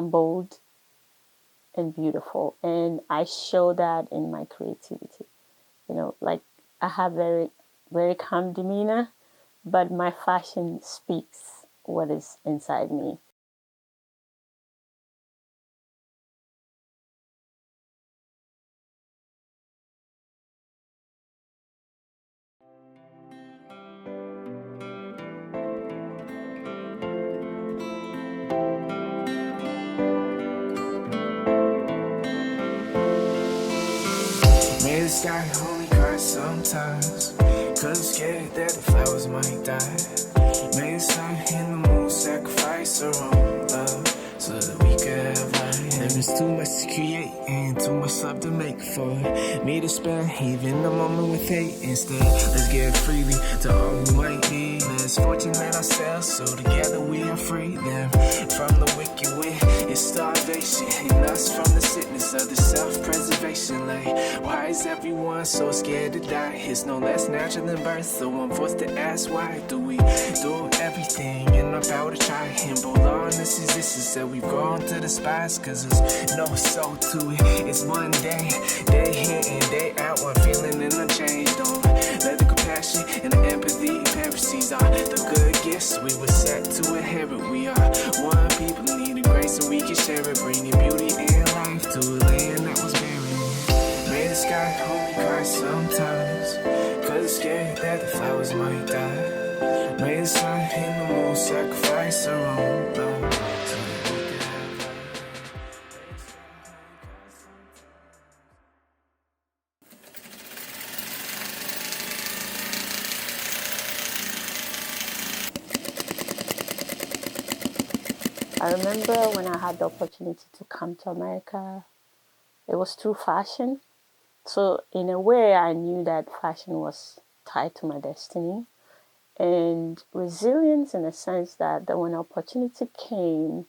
I'm bold and beautiful, and I show that in my creativity. Like I have very, very calm demeanor, but my fashion speaks what is inside me. May the sky only cry sometimes, 'cause I'm scared that the flowers might die. May the sun and the moon sacrifice their own love so that we could have life. There's too much to create and too much love to make for me to spend even a moment with hate instead. Let's give freely to all who might be less fortunate ourselves, so together we are free them from the wicked wind and starvation, and us from the sickness of the self-preservation. Like, why is everyone so scared to die? It's no less natural than birth, so I'm forced to ask, why do we do everything in our power to try and prolong this existence that we've grown to despise? 'Cause there's no soul to it. It's one day in and day out, one feeling and unchanged. Don't let the compassion and the empathy parasites are the good gifts we were set to inherit. We are one people, needing grace and we can share it, bringing beauty and life to a land that was barren. May the sky only cry sometimes, 'cause it's scared that the flowers might die. May the sun and the moon sacrifice their own love so that we could have life. I remember when I had the opportunity to come to America, it was through fashion. So in a way, I knew that fashion was tied to my destiny, and resilience in the sense that when opportunity came,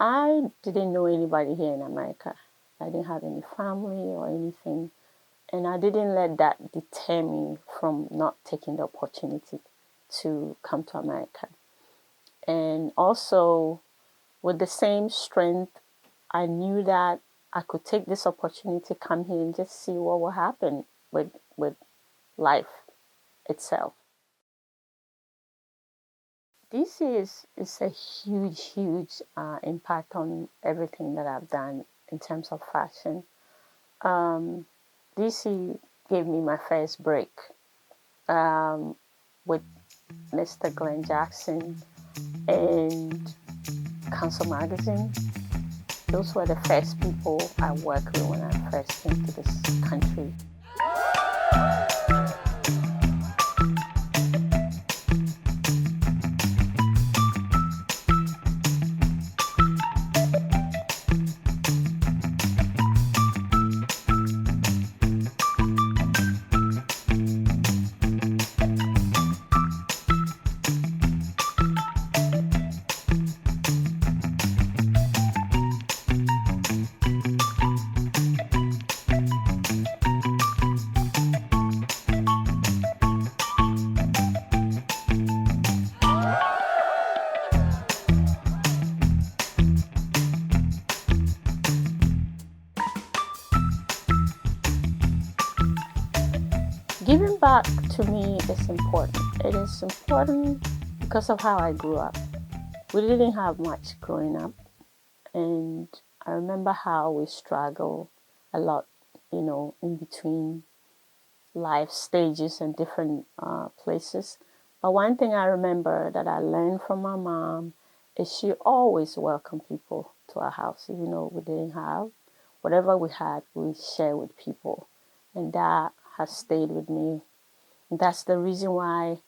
I didn't know anybody here in America. I didn't have any family or anything, and I didn't let that deter me from not taking the opportunity to come to America. And also, with the same strength, I knew that I could take this opportunity, come here and just see what will happen with life itself. DC is a huge impact on everything that I've done in terms of fashion. DC gave me my first break with Mr. Glenn Jackson and Council magazine. Those were the first people I worked with when I first came to this country. Giving back to me is important. It is important because of how I grew up. We didn't have much growing up, and I remember how we struggled a lot, in between life stages and different places. But one thing I remember that I learned from my mom is she always welcomed people to our house, even though we didn't have. Whatever we had, we share with people. And that has stayed with me. That's the reason why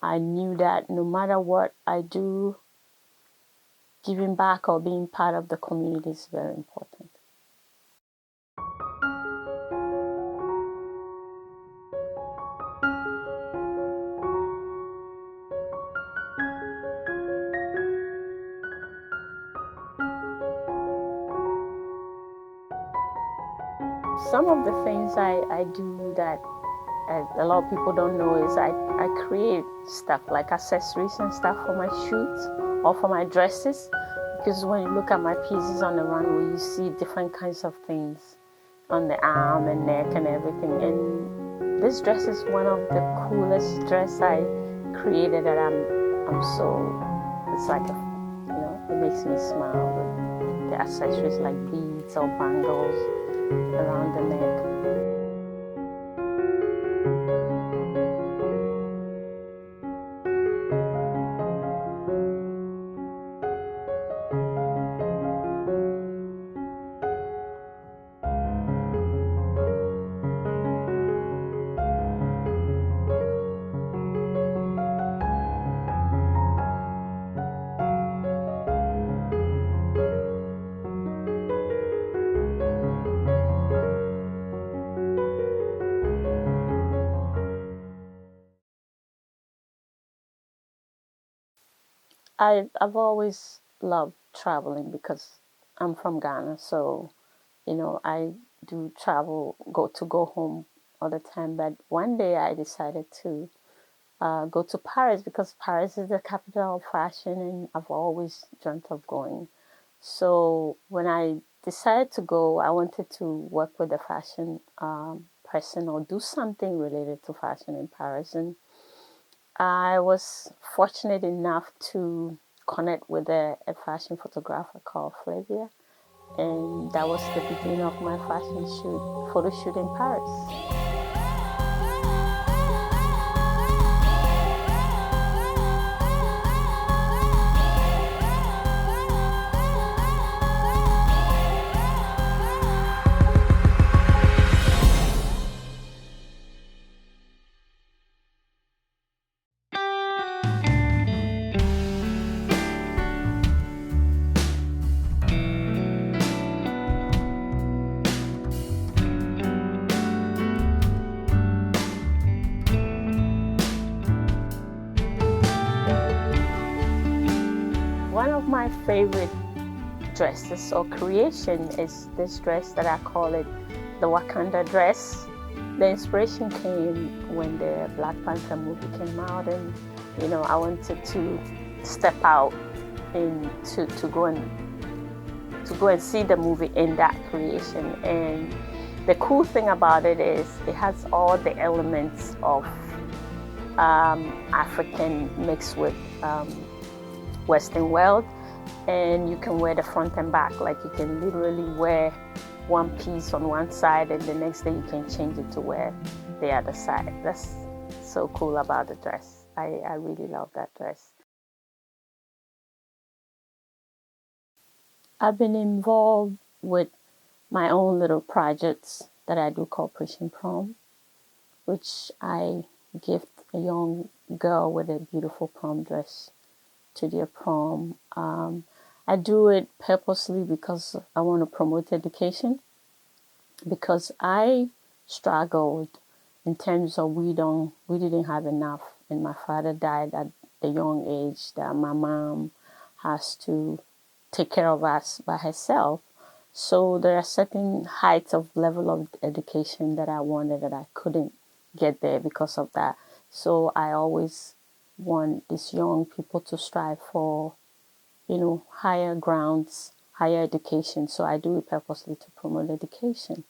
I knew that no matter what I do, giving back or being part of the community is very important. Some of the things I do that a lot of people don't know is I create stuff like accessories and stuff for my shoots or for my dresses, Because when you look at my pieces on the runway, you see different kinds of things on the arm and neck and everything. And this dress is one of the coolest dress I created that I'm so, it's like it makes me smile with the accessories like beads or bangles around the neck. I've always loved traveling because I'm from Ghana, so I do travel, go home all the time. But one day I decided to go to Paris because Paris is the capital of fashion, and I've always dreamt of going. So when I decided to go, I wanted to work with a fashion person or do something related to fashion in Paris, and I was fortunate enough to connect with a fashion photographer called Flavia, and that was the beginning of my photo shoot in Paris. One of my favorite dresses or creation is this dress that I call it the Wakanda dress. The inspiration came when the Black Panther movie came out, and I wanted to step out and to go and see the movie in that creation. And the cool thing about it is it has all the elements of African mixed with Western world, and you can wear the front and back. Like you can literally wear one piece on one side, and the next day you can change it to wear the other side. That's so cool about the dress. I really love that dress. I've been involved with my own little projects that I do called Pushing Prom, which I gift a young girl with a beautiful prom dress to their prom. I do it purposely because I want to promote education, because I struggled in terms of we didn't have enough, and my father died at the young age that my mom has to take care of us by herself. So there are certain heights of level of education that I wanted that I couldn't get there because of that. So I always want these young people to strive for, higher grounds, higher education. So I do it purposely to promote education.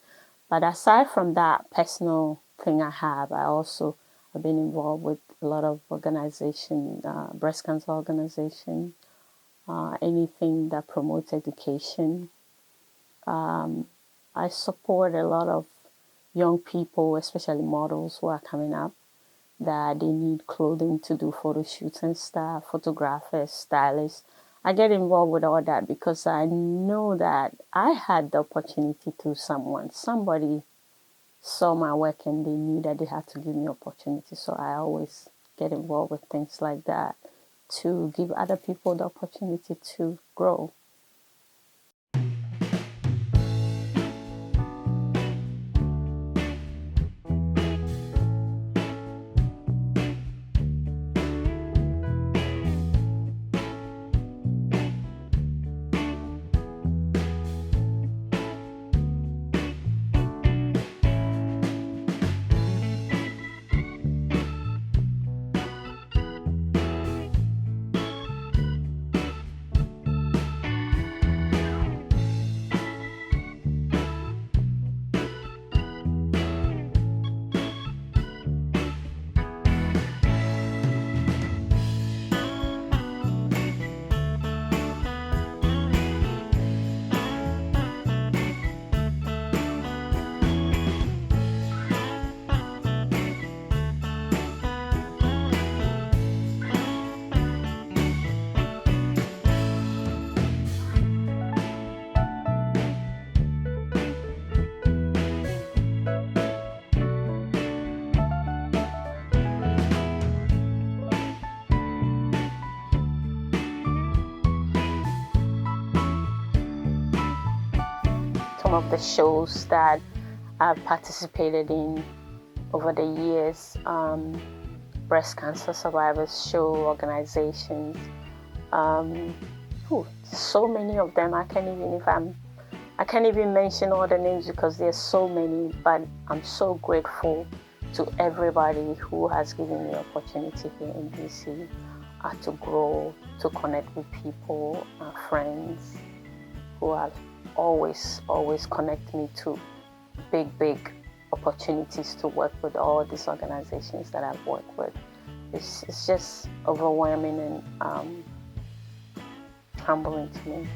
But aside from that personal thing I also have been involved with a lot of organization, breast cancer organization, anything that promotes education. I support a lot of young people, especially models who are coming up, that they need clothing to do photo shoots and stuff, photographers, stylists. I get involved with all that because I know that I had the opportunity to somebody saw my work and they knew that they had to give me opportunity. So I always get involved with things like that to give other people the opportunity to grow. some of the shows that I've participated in over the years, breast cancer survivors show organizations. So many of them. I can't even mention all the names because there's so many. But I'm so grateful to everybody who has given me opportunity here in DC to grow, to connect with people, friends who have always connect me to big opportunities to work with all these organizations that I've worked with. It's just overwhelming and humbling to me.